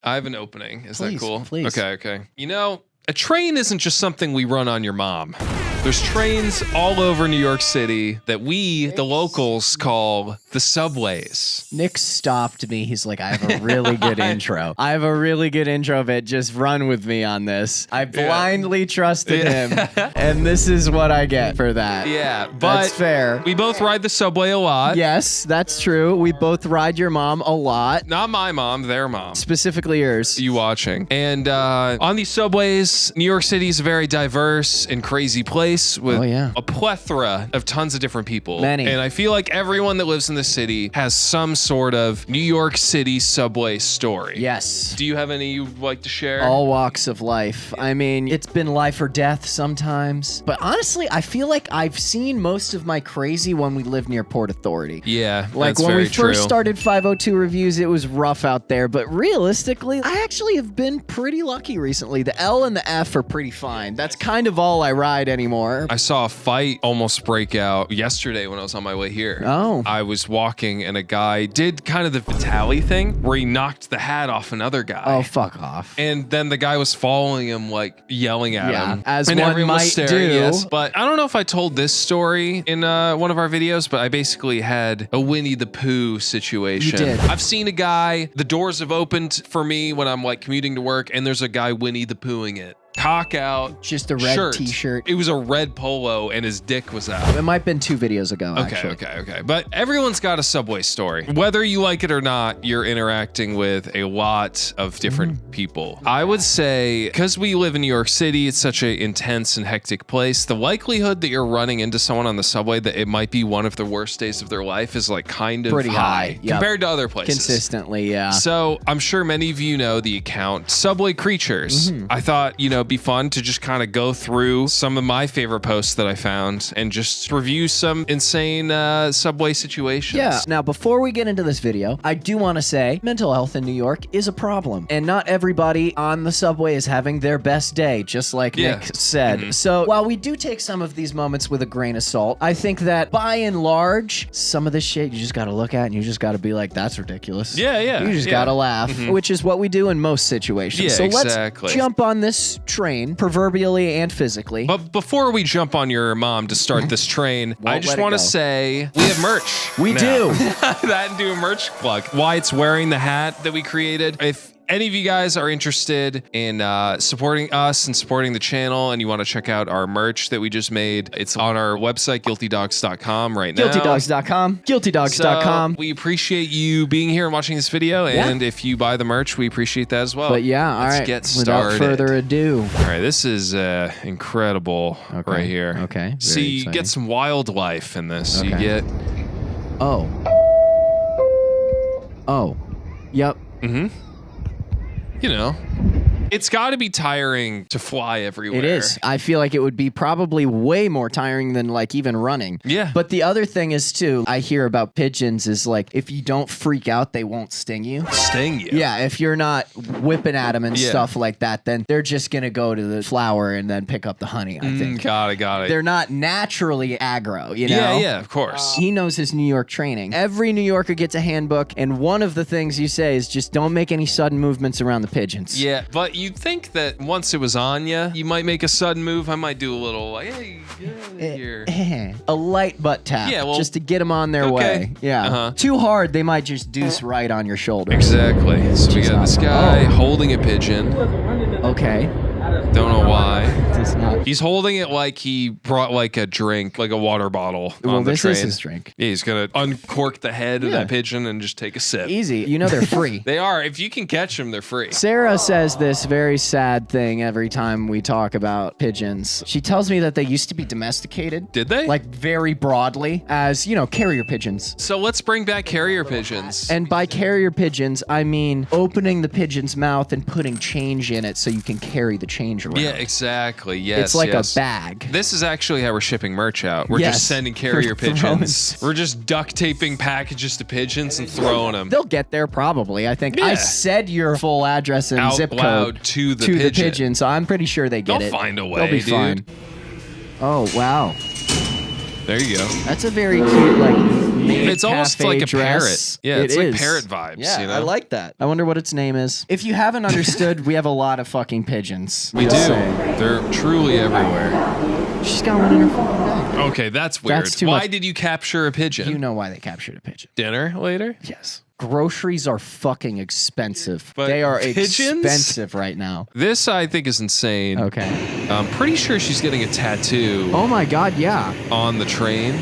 I have an opening. Is Please, that cool? please. Okay. You know, a train isn't just something we run on your mom. There's trains all over New York City that we, the locals, call the subways. Nick stopped me. He's like, I have a really good intro. I have a really good intro of it. Just run with me on this. I blindly trusted him, and this is what I get for that. Yeah, but that's fair. We both ride the subway a lot. Yes, that's true. We both ride your mom a lot. Not my mom, their mom. Specifically yours. You watching. And on these subways, New York City is a very diverse and crazy place with a plethora of tons of different people. Many. And I feel like everyone that lives in the city has some sort of New York City subway story. Yes. Do you have any you'd like to share? All walks of life. I mean, it's been life or death sometimes. But honestly, I feel like I've seen most of my crazy when we lived near Port Authority. Yeah, like that's when very we first true. started 502 Reviews, it was rough out there. But realistically, I actually have been pretty lucky recently. The L and the F are pretty fine. That's kind of all I ride anymore. I saw a fight almost break out yesterday when I was on my way here. Oh. I was walking and a guy did kind of the Vitaly thing where he knocked the hat off another guy. Oh, fuck off. And then the guy was following him, like yelling at him. As and one everyone was might staring, do. Yes. But I don't know if I told this story in one of our videos, but I basically had a Winnie the Pooh situation. You did. I've seen a guy, the doors have opened for me when I'm like commuting to work, and there's a guy Winnie the Poohing it. Cock out. Just a red shirt. t-shirt. It was a red polo and his dick was out. It might have been 2 videos ago, actually. Okay. But everyone's got a subway story. Whether you like it or not, you're interacting with a lot of different people. I would say, because we live in New York City, it's such an intense and hectic place, the likelihood that you're running into someone on the subway that it might be one of the worst days of their life is like kind of Pretty high. Yep. compared to other places. Consistently, yeah. So I'm sure many of you know the account Subway Creatures. I thought, be fun to just kind of go through some of my favorite posts that I found and just review some insane subway situations. Yeah. Now, before we get into this video, I do want to say mental health in New York is a problem. And not everybody on the subway is having their best day, just like Nick said. So while we do take some of these moments with a grain of salt, I think that by and large, some of this shit you just got to look at and you just got to be like, that's ridiculous. Yeah. You just got to laugh, which is what we do in most situations. Yeah, so exactly. Let's jump on this train, proverbially and physically. But before we jump on your mom to start this train, I just let it want to go. say we have merch. We do. That and do a merch plug. Wyatt's wearing the hat that we created. If any of you guys are interested in supporting us and supporting the channel and you want to check out our merch that we just made, it's on our website, guiltydogs.com right now. Guiltydogs.com. Guiltydogs.com. So we appreciate you being here and watching this video. And if you buy the merch, we appreciate that as well. But yeah, all Let's right. get started. Without further ado. All right, this is incredible right here. Okay. So you get some wildlife in this. Okay. You get... Oh. Yep. It's got to be tiring to fly everywhere. It is. I feel like it would be probably way more tiring than like even running. Yeah. But the other thing is too, I hear about pigeons is like if you don't freak out, they won't sting you. Sting you. Yeah, if you're not whipping at them and stuff like that, then they're just going to go to the flower and then pick up the honey, I think. Got it. They're not naturally aggro, you know? Yeah, of course. He knows his New York training. Every New Yorker gets a handbook, and one of the things you say is just don't make any sudden movements around the pigeons. Yeah, but you'd think that once it was on you might make a sudden move. I might do a little like, hey, get out of here. A light butt tap, just to get them on their way. Yeah. Too hard, they might just deuce right on your shoulder. Exactly. So we got this guy holding a pigeon. Okay. Don't know why. It's not. He's holding it like he brought like a drink, like a water bottle on the this train. is his drink. Yeah, he's gonna uncork the head of that pigeon and just take a sip. Easy. You know they're free. They are. If you can catch them, they're free. Sarah says this very sad thing every time we talk about pigeons. She tells me that they used to be domesticated. Did they? Like very broadly as, carrier pigeons. So let's bring back carrier pigeons. And by carrier pigeons, I mean opening the pigeon's mouth and putting change in it so you can carry the change around. Yeah, exactly. Yes. It's like a bag. This is actually how we're shipping merch out. We're just sending carrier pigeons. We're just duct taping packages to pigeons and throwing them. They'll get there probably. I think I said your full address and zip code to the pigeon, so I'm pretty sure they get They'll it. find a way, They'll be dude. fine. Oh, wow. There you go. That's a very cute, like, maid It's almost cafe like a dress. parrot. Yeah, It it's like is. parrot vibes. Yeah, you know? I like that. I wonder what its name is. If you haven't understood, we have a lot of fucking pigeons. We do. Just saying. They're truly everywhere. She's got one in her fucking bag. Okay, that's weird. That's too Why much. did you capture a pigeon? You know why they captured a pigeon. Dinner later? Yes. Groceries are fucking expensive. But they are pigeons? expensive right now. This, I think, is insane. Okay. I'm pretty sure she's getting a tattoo Oh my god, yeah. on the train,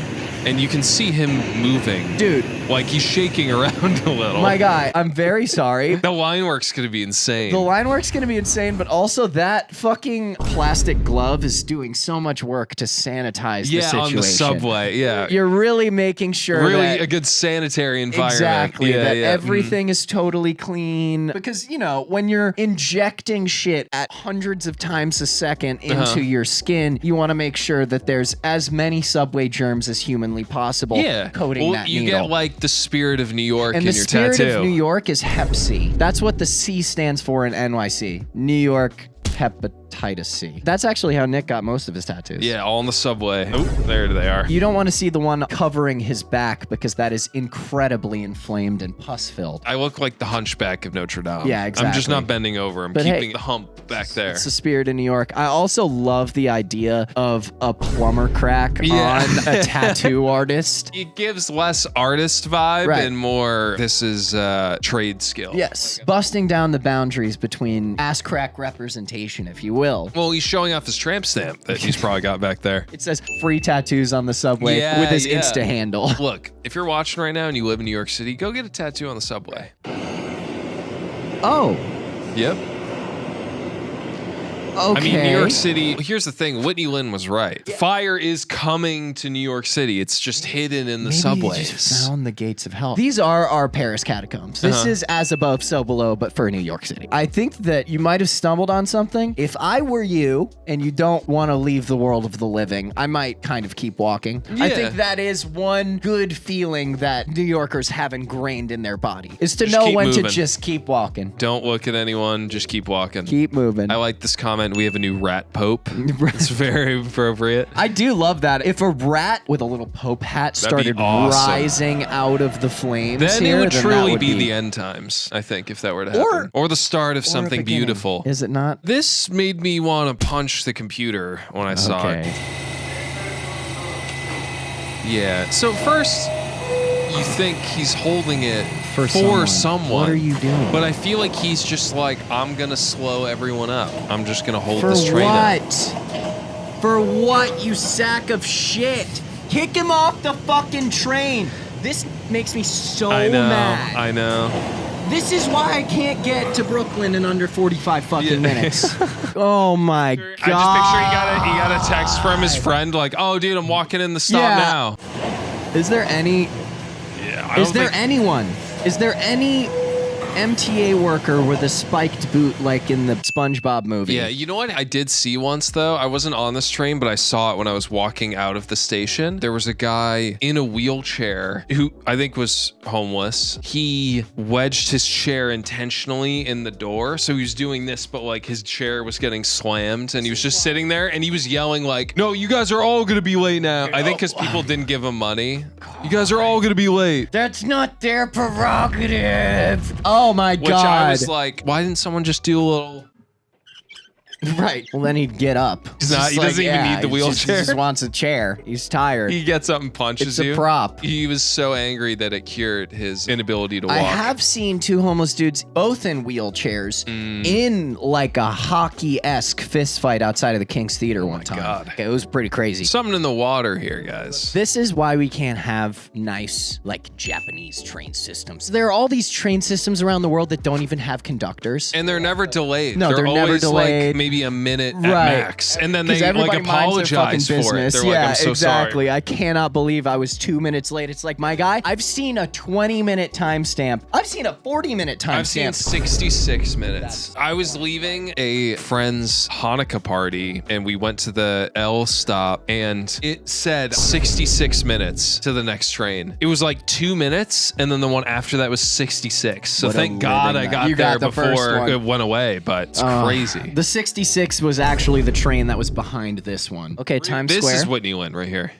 and you can see him moving. Dude, Like he's shaking around a little. my guy, I'm very sorry. The line work's gonna be insane. The line work's gonna be insane, but also that fucking plastic glove is doing so much work to sanitize the situation. on the subway. Yeah. You're really making sure really that a good sanitary environment. exactly Yeah, that yeah. everything is totally clean. Because when you're injecting shit at hundreds of times a second into your skin, you want to make sure that there's as many subway germs as humanly possible. Yeah. Coating Well, that you needle. get like the spirit of New York And in the your spirit tattoo. of New York is Hep C. That's what the C stands for in NYC. New York Hepatitis C. That's actually how Nick got most of his tattoos. Yeah, all on the subway. Oh, there they are. You don't want to see the one covering his back because that is incredibly inflamed and pus-filled. I look like the hunchback of Notre Dame. Yeah, I'm just exactly. not bending over. I'm But keeping hey, the hump back there. It's the spirit of New York. I also love the idea of a plumber crack Yeah. on a tattoo artist. It gives less artist vibe Right. and more this is trade skill. Yes, busting down the boundaries between ass crack representation, if you will. Well, he's showing off his tramp stamp that he's probably got back there. It says free tattoos on the subway Yeah, with his yeah. Insta handle. Look, if you're watching right now and you live in New York City, go get a tattoo on the subway. Oh, Yep. okay. I mean, New York City, here's the thing. Whitney Lynn was right. Fire is coming to New York City. It's just hidden in the Maybe subways. He just found the gates of hell. These are our Paris catacombs. This is as above, so below, but for New York City. I think that you might have stumbled on something. If I were you and you don't want to leave the world of the living, I might kind of keep walking. I Yeah. think that is one good feeling that New Yorkers have ingrained in their body, is to Just know keep when moving. to just keep walking. Don't look at anyone. Just keep walking. Keep moving. I like this comment. We have a new rat pope. It's very appropriate. I do love that. If a rat with a little pope hat That'd be started awesome. rising out of the flames Then here, it would then truly that be the end times, I think, if that were to Or- happen. Or the start of or a something beginning. beautiful. Is it not? This made me want to punch the computer when I saw it. Yeah. So first, you think he's holding it for someone. What are you doing? But I feel like he's just like, I'm going to slow everyone up. I'm just going to hold For this train up. what? For what, you sack of shit? Kick him off the fucking train. This makes me so I know. mad. I know. This is why I can't get to Brooklyn in under 45 fucking Yeah. minutes. Oh my god. I just picture he got a text from his friend like, "Oh, dude, I'm walking in the stop Yeah. now." Is there any Yeah. Is there anyone? Is there any MTA worker with a spiked boot like in the SpongeBob movie? Yeah, you know what I did see once though? I wasn't on this train, but I saw it when I was walking out of the station. There was a guy in a wheelchair who I think was homeless. He wedged his chair intentionally in the door. So he was doing this, but like his chair was getting slammed and he was just sitting there and he was yelling like, "No, you guys are all gonna be late now." I think because people didn't give him money. You guys are all gonna be late. That's not their prerogative. Oh my Which god. I was like, why didn't someone just do a little... Right. Well, then he'd get up. He's not- Just he doesn't even need the he wheelchair. Just wants a chair. He's tired. He gets up and punches It's a you. prop. He was so angry that it cured his inability to walk. I have seen two homeless dudes, both in wheelchairs, in like a hockey-esque fist fight outside of the King's Theater one time. God. It was pretty crazy. Something in the water here, guys. This is why we can't have nice, like, Japanese train systems. There are all these train systems around the world that don't even have conductors. And they're never delayed. No, they're never always delayed. like maybe a minute at Right. max. And then 'Cause they everybody like minds their apologize fucking for it. business. They're Yeah, like, I'm so exactly. sorry. I cannot believe I was 2 minutes late. It's like, my guy, I've seen a 20-minute timestamp. I've seen a 40-minute I've seen timestamp. 66 minutes. I was leaving a friend's Hanukkah party and we went to the L stop and it said 66 minutes to the next train. It was like 2 minutes and then the one after that was 66. So What a thank God I living got you there got the first before one. it went away, but it's crazy. The 66 was actually the train that was behind this one. Okay, Times This Square. is Whitney Lynn right here.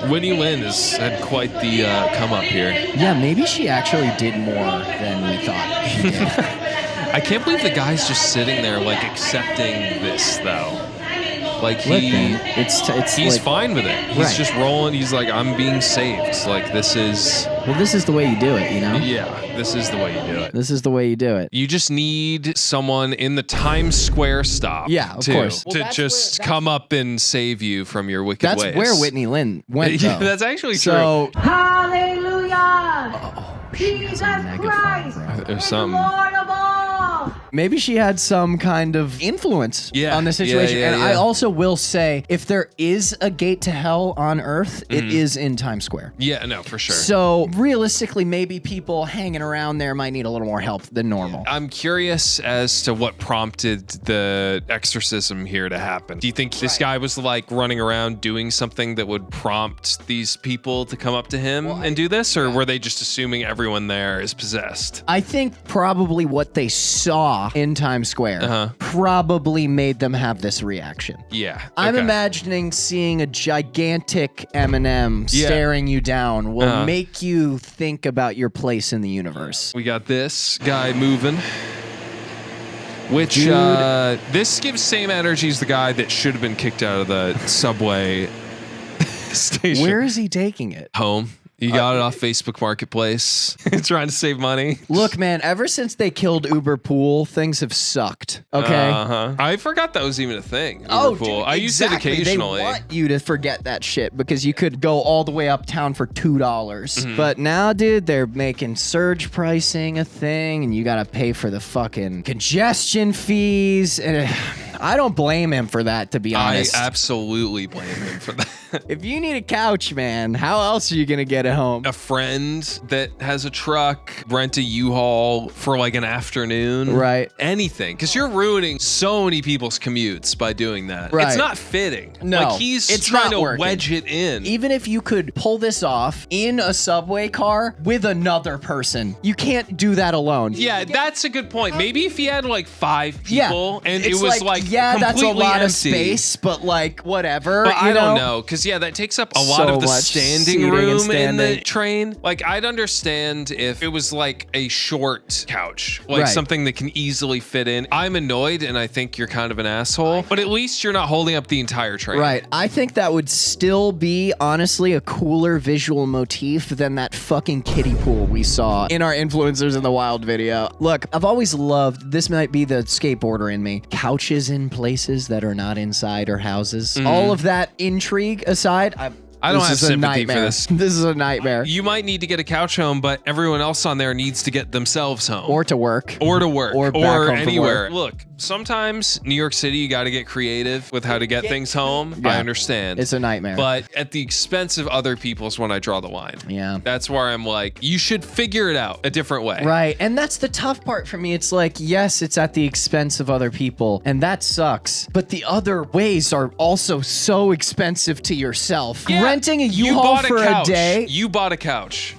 Whitney Lynn has had quite the come up here. Yeah, maybe she actually did more than we thought she did. I can't believe the guy's just sitting there, like, accepting this, though. Like, he's like, fine with it. He's just rolling. He's like, I'm being saved. Like, this is... Well, this is the way you do it, you know? Yeah, this is the way you do it. This is the way you do it. You just need someone in the Times Square stop. Yeah, of course. To just come up and save you from your wicked ways. That's where Whitney Lynn went, though. Yeah, that's actually true. Hallelujah! Jesus Christ! There's some... Lord of all! Maybe she had some kind of influence on the situation. And I also will say, if there is a gate to hell on Earth, it is in Times Square. Yeah, no, for sure. So realistically, maybe people hanging around there might need a little more help than normal. I'm curious as to what prompted the exorcism here to happen. Do you think this guy was like running around doing something that would prompt these people to come up to him and do this? Or were they just assuming everyone there is possessed? I think probably what they saw in Times Square probably made them have this reaction. Yeah. I'm imagining seeing a gigantic M&M staring you down will make you think about your place in the universe. We got this guy moving. Which, this gives same energy as the guy that should have been kicked out of the subway station. Where is he taking it? Home. You got it off Facebook Marketplace. Trying to save money. Look, man, ever since they killed Uber Pool, things have sucked. Okay? I forgot that was even a thing. Uber Pool. Dude, I use it occasionally. They want you to forget that shit because you could go all the way uptown for $2. But now, dude, they're making surge pricing a thing, and you got to pay for the fucking congestion fees. And I don't blame him for that, to be honest. I absolutely blame him for that. If you need a couch, man, how else are you going to get it home? A friend that has a truck, rent a U-Haul for like an afternoon. Right. Anything. Because you're ruining so many people's commutes by doing that. Right. It's not fitting. No, like he's trying to wedge it in. Even if you could pull this off in a subway car with another person, you can't do that alone. Yeah, that's a good point. Maybe if he had like 5 people and it it's was like that's a lot empty. of space, but like whatever. But I don't know, because that takes up a lot of the standing room in the train. Like I'd understand if it was like a short couch, like something that can easily fit in. I'm annoyed and I think you're kind of an asshole, but at least you're not holding up the entire train. Right. I think that would still be honestly a cooler visual motif than that fucking kiddie pool we saw in our Influencers in the Wild video. Look, I've always loved, this might be the skateboarder in me, couches in places that are not inside or houses. All of that intrigue aside, I don't have sympathy for this. This is a nightmare. You might need to get a couch home, but everyone else on there needs to get themselves home. Or to work. Or to work. Or back home anywhere. from Look, sometimes New York City, you got to get creative with how to get things home. Yeah. I understand. It's a nightmare. But at the expense of other people's when I draw the line. Yeah. That's where I'm like, you should figure it out a different way. Right. And that's the tough part for me. It's like, yes, it's at the expense of other people, and that sucks. But the other ways are also so expensive to yourself. Yeah. Renting a U-Haul for a day. You bought a couch.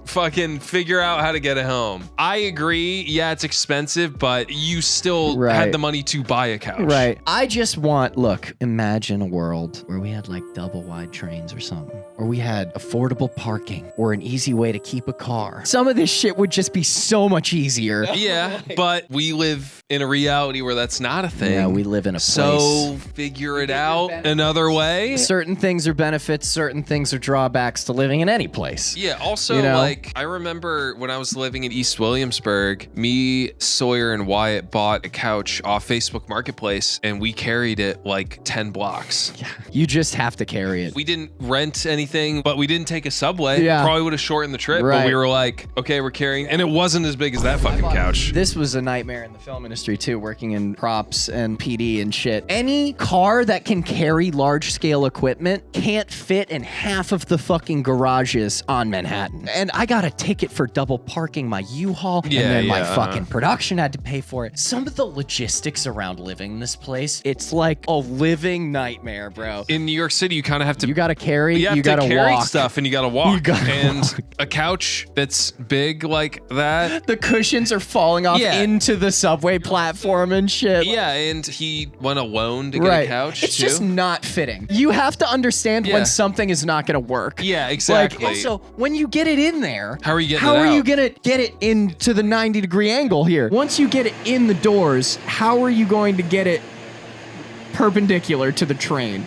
Fucking figure out how to get it home. I agree. Yeah, it's expensive, but you still had the money to buy a couch. Right. I just want, look, imagine a world where we had like double wide trains or something, or we had affordable parking or an easy way to keep a car. Some of this shit would just be so much easier. Yeah, but we live in a reality where that's not a thing. Yeah, we live in a place. So figure it out another way. Certain things are benefits, certain things are drawbacks to living in any place. Yeah, also like I remember when I was living in East Williamsburg, me, Sawyer, and Wyatt bought a couch off Facebook Marketplace and we carried it like 10 blocks. Yeah, you just have to carry it. We didn't rent anything, but we didn't take a subway. Yeah. Probably would have shortened the trip, but we were like, okay, we're carrying, and it wasn't as big as that fucking couch. This was a nightmare in the film industry too, working in props and PD and shit. Any car that can carry large scale equipment can't fit in half of the fucking garages on Manhattan. And I got a ticket for double parking my U-Haul, and then my fucking production had to pay for it. Some of the logistics around living in this place, it's like a living nightmare, bro. In New York City, you kind of have to. You gotta carry. You gotta to carry walk stuff, and you gotta walk. You gotta and walk. a couch that's big like that. The cushions are falling off into the subway platform and shit. Yeah, and he went alone to get a couch. It's too. just not fitting. You have to understand when something is not gonna work. Yeah, exactly. Like, also, when you get it in there, how are you getting How it are out? you gonna get it into the 90-degree angle here? Once you get it in the doors, how are you going to get it perpendicular to the train?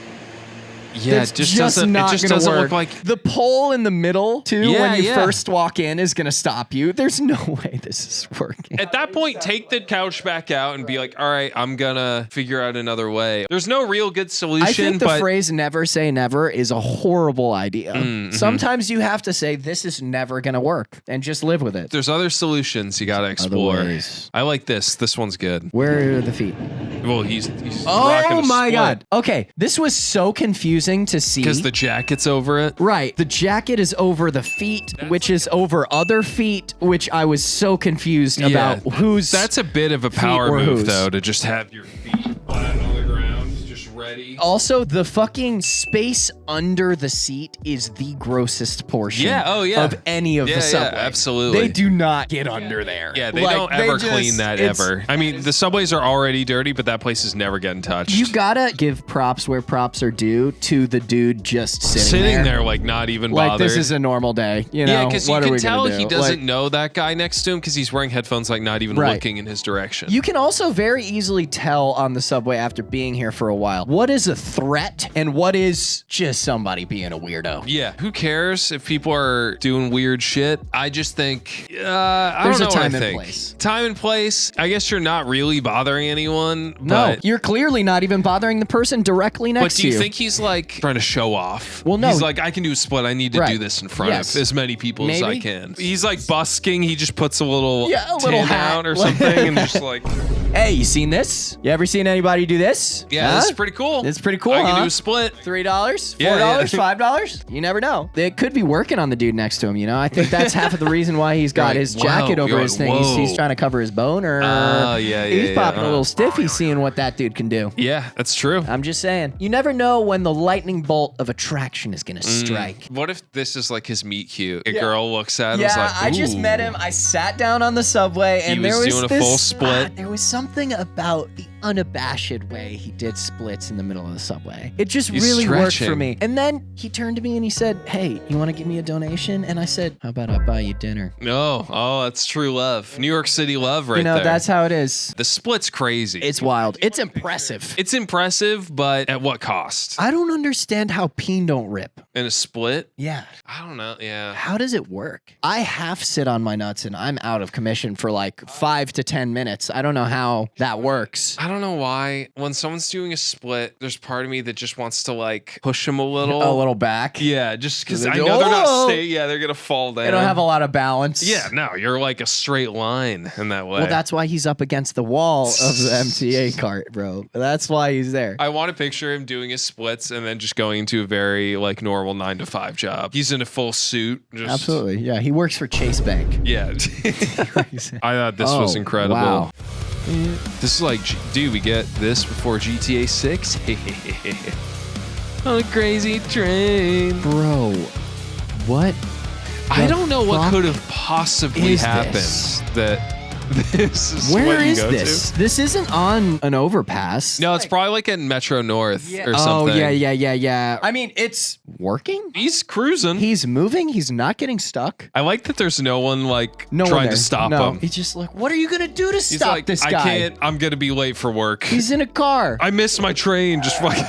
Yeah, That's it just doesn't. It just gonna doesn't work. look like. The pole in the middle too. Yeah, when you yeah. first walk in, is gonna stop you. There's no way this is working. At that point, take the couch back out and be like, all right, I'm gonna figure out another way. There's no real good solution. I think the but phrase "never say never" is a horrible idea. Sometimes you have to say this is never gonna work and just live with it. there's other solutions you gotta explore. ways. I like this. This one's good. Where are the feet? Well, he's rocking Oh a my split. god. Okay, this was so confusing to see. Because the jacket's over it. Right. The jacket is over the feet, which is over other feet, which I was so confused about who's. That's a bit of a power or move, whose. though, to just have your feet flat on the ground, just ready. Also, the fucking space under the seat is the grossest portion of any of the subway. Yeah, absolutely. They do not get under there. Yeah, they Like, don't ever just- clean that it's- ever. I mean, the subways are already dirty, but that place is never getting touched. You gotta give props where props are due to the dude just sitting there, like not even like bothered. this is a normal day, you know? Yeah, because you What are can we tell gonna do? he doesn't Like, know that guy next to him because he's wearing headphones, like not even Right. looking in his direction. You can also very easily tell on the subway after being here for a while what is a threat and what is just somebody being a weirdo. Yeah, who cares if people are doing weird shit? I just think, I There's don't know a time what I and think. place. Time and place. I guess you're not really bothering anyone. No, but, you're clearly not even bothering the person directly next But to do you. you think he's like trying to show off? Well, no. He's like, I can do a split. I need to Right. do this in front Yes. of as many people as I Maybe. can. He's like busking. He just puts a little little tin hat. out or something and just like, Hey, you seen this? You ever seen anybody do this? yeah, Huh? this is pretty cool. It's pretty cool, I can huh? do a split. $3, $4, Yeah, yeah. $5? You never know. They could be working on the dude next to him, you know? I think that's half of the reason why he's got Right. his jacket Whoa, over you're his like, thing. He's whoa. trying to cover his boner. Oh, yeah, He's yeah, popping yeah. a little stiff. He's seeing what that dude can do. Yeah, that's true. I'm just saying. You never know when the lightning bolt of attraction is going to strike. What if this is like his meet cute? A girl looks at him. Yeah, is like, I just "Ooh." met him. I sat down on the subway, and was there was doing a this, full split. There was something about the unabashed way he did splits in the middle of the subway. It just He's really worked for stretching. me. And then he turned to me and he said, "Hey, you want to give me a donation?" And I said, "How about I buy you dinner?" No, oh, that's true love. New York City love, right You know, there. that's how it is. The split's crazy. It's wild. It's impressive. It's impressive, but at what cost? I don't understand how peen don't rip. In a split? Yeah. I don't know. Yeah. How does it work? I half sit on my nuts and I'm out of commission for like 5 to 10 minutes. I don't know how that works. I don't know why. When someone's doing a split, there's part of me that just wants to like push them a little. A little back. Yeah, just because I They- know they're not Oh! staying. Yeah, they're gonna fall down. They don't have a lot of balance. Yeah, no, you're like a straight line in that way. Well, that's why he's up against the wall of the MTA cart, bro. That's why he's there. I want to picture him doing his splits and then just going into a very like normal 9-to-5 job. He's in a full suit. Just, Absolutely. Yeah, he works for Chase Bank. Yeah. I thought this was Oh, incredible. wow. This is like, dude, we get this before GTA 6? On a crazy train. Bro, what? I the don't know what fuck could have possibly is happened this? that this is Where what you is go this? to. This isn't on an overpass. No, it's probably like in Metro North or Oh, something. yeah. I mean, it's working. He's cruising. He's moving. He's not getting stuck. I like that there's no one like No one trying there. to stop no. him. He's just like, what are you gonna do to He's stop like, this I guy? can't. I'm gonna be late for work. He's in a car. I missed my train. Just fucking.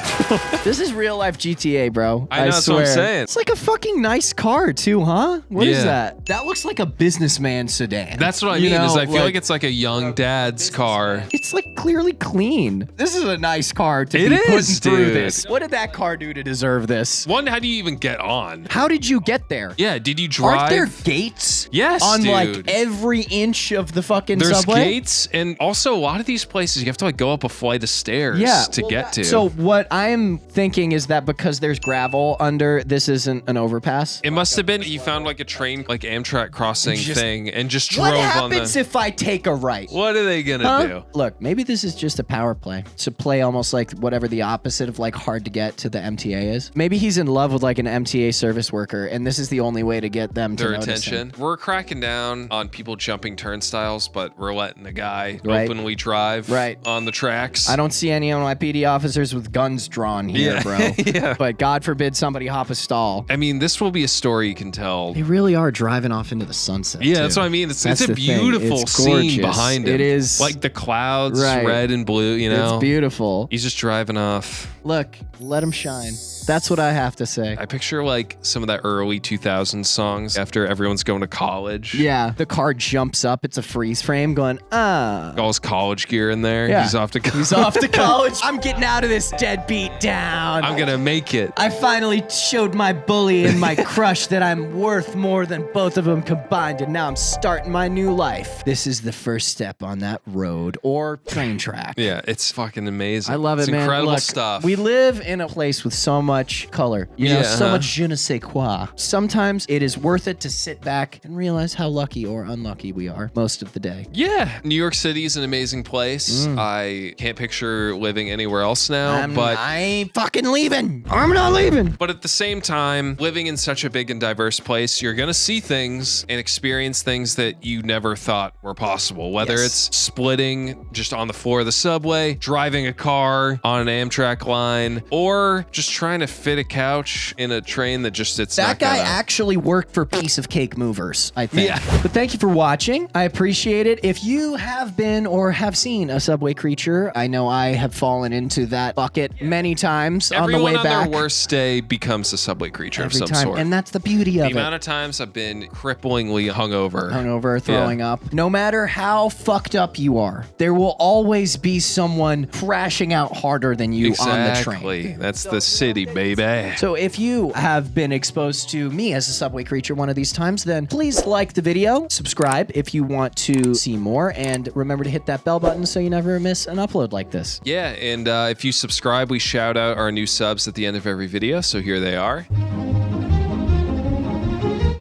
This is real life GTA, bro. I know, that's what I'm swear. saying. It's like a fucking nice car too, huh? What is Yeah. that? That looks like a businessman sedan. That's what I You mean. Is know, I feel like like it's like a young dad's car. It's like clearly clean. This is a nice car to It be is, putting through dude. this. What did that car do to deserve this? One, how do you even get on? How did you get there? Yeah, did you drive? Aren't there gates? Yes, on dude. like every inch of the fucking There's subway? gates, and also a lot of these places you have to like go up a flight of stairs to get to. So what I'm thinking is that because there's gravel under, this isn't an overpass. it must have been you found like a train, like Amtrak crossing thing, and just drove What on happens the. if I take a right? What are they gonna do? Look, maybe this is just a power play. To play almost like whatever the opposite of like hard to get to the MTA is. Maybe he's in love with like an MTA service worker, and this is the only way to get them to Their notice him. attention. We're cracking down on people jumping turnstiles, but we're letting a guy Right. openly drive on the tracks. I don't see any NYPD officers with guns drawn here, bro. Yeah. But God forbid somebody hop a stall. I mean, this will be a story you can tell. They really are driving off into the sunset. Yeah, too. that's what I mean. It's That's a the thing. beautiful It's scene gorgeous. behind him. It is. Like the clouds, Right. red and blue, you know? It's beautiful. He's just driving off. Look, let him shine. That's what I have to say. I picture like some of that early 2000s songs after everyone's going to college. Yeah, the car jumps up. It's a freeze frame going, All his college gear in there. Yeah. He's off to college. He's off to college. I'm getting out of this deadbeat down. I'm going to make it. I finally showed my bully and my crush that I'm worth more than both of them combined, and now I'm starting my new life. This is the first step on that road or train track. Yeah, it's fucking amazing. I love it, it's man. incredible Look, stuff. We live in a place with so much color, you know, so much je ne sais quoi. Sometimes it is worth it to sit back and realize how lucky or unlucky we are most of the day. Yeah, New York City is an amazing place. I can't picture living anywhere else now, but I ain't fucking leaving. I'm not leaving. But at the same time, living in such a big and diverse place, you're gonna see things and experience things that you never thought were possible. Whether Yes. it's splitting just on the floor of the subway, driving a car on an Amtrak line, or just trying to fit a couch in a train that just sits. That guy actually worked for Piece of Cake Movers, I think. Yeah. But thank you for watching. I appreciate it. If you have been or have seen a subway creature, I know I have fallen into that bucket many times on the way Everyone on back. their worst day becomes a subway creature Every of some time. sort. And that's the beauty The of it. amount of times I've been cripplingly hungover. Hungover, throwing up. No matter how fucked up you are, there will always be someone crashing out harder than you on the train. Exactly. That's the city, baby. So if you have been exposed to me as a subway creature one of these times, then please like the video, subscribe if you want to see more, and remember to hit that bell button so you never miss an upload like this. Yeah, and if you subscribe, we shout out our new subs at the end of every video, so here they are.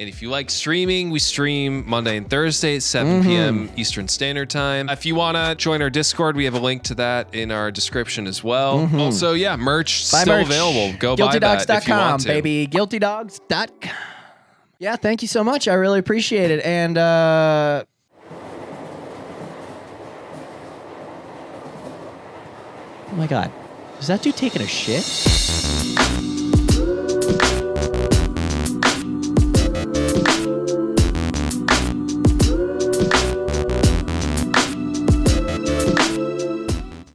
And if you like streaming, we stream Monday and Thursday at 7 p.m. Eastern Standard Time. If you want to join our Discord, we have a link to that in our description as well. Also, yeah, merch Buy still merch. available. Go buy that if you want to. Baby. GuiltyDogs.com. Yeah, thank you so much. I really appreciate it. And, oh my God. Is that dude taking a shit?